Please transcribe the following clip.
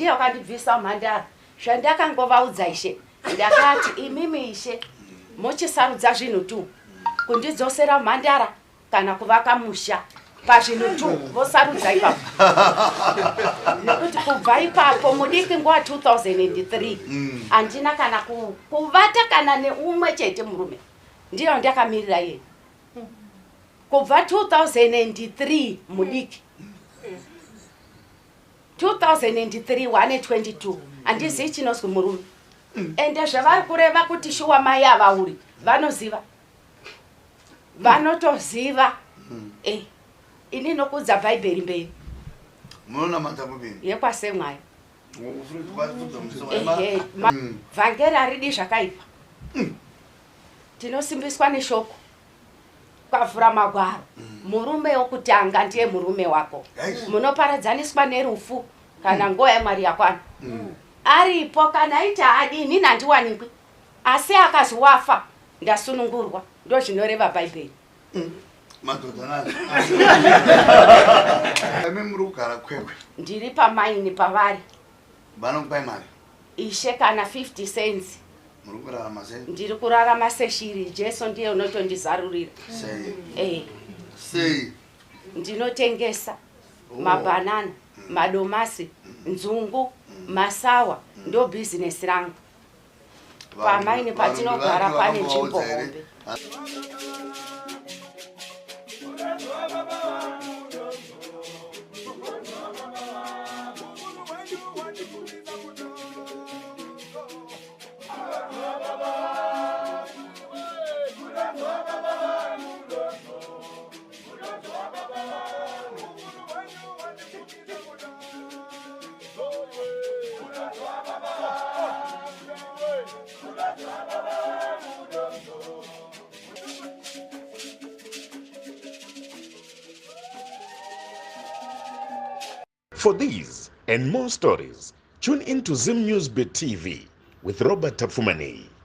ndiye wakandibvisa mhandara. Zvandakangovaudza Ishe, ndakati imimi Ishe mochisarudza zvinhu tu, kundidzosera mhandara kana kuvaka musha. Pazvinhu tu vosarudza ipapo. Nekuti kubva ipapo mudiki nguva 2003 handina kana kuvata kana neumwe chete murume. Ndiyo ndakamirira yeye. Kubva 2003 mudiki. 2003 122 handizivi chinozwi murume. Ende zvavari kureva kuti shuwa mai havauri vanoziva. Vanotoziva. Ini nokudza Bhaibheri mberi. Munona matamubini. Yekwasemwayo. Vhangeri haridi zvakaipa. Tinosimbiswa neshoko. Kwavhura magwaro. Murume wokutanga ndiye murume wako. Munoparadzaniswa nerufu kana nguva yaMwari yakwana. Aripo kana aita hadi inini handiwanikwi. Asi akazi wafa ndasunungurwa. Ndo zvinoreva Bhaibheri. Madhodha nazi. Ame muri kugara kwekwe. Ndiri pamaini pavari. Vanokupai mari? Ishe kana 50 cents. Muri kurarama sei? Ndiri kurarama seshiri. Jesu ndiye unotondizarurira. Sei? Sei? Ndinotengesa mabanana, madomasi, nzungu, masawa. Ndo business rangu. Pamaini patinogara pane nzvimbo hombe. For these and more stories, tune in to Zim Newsbeat TV with Robert Tafumani.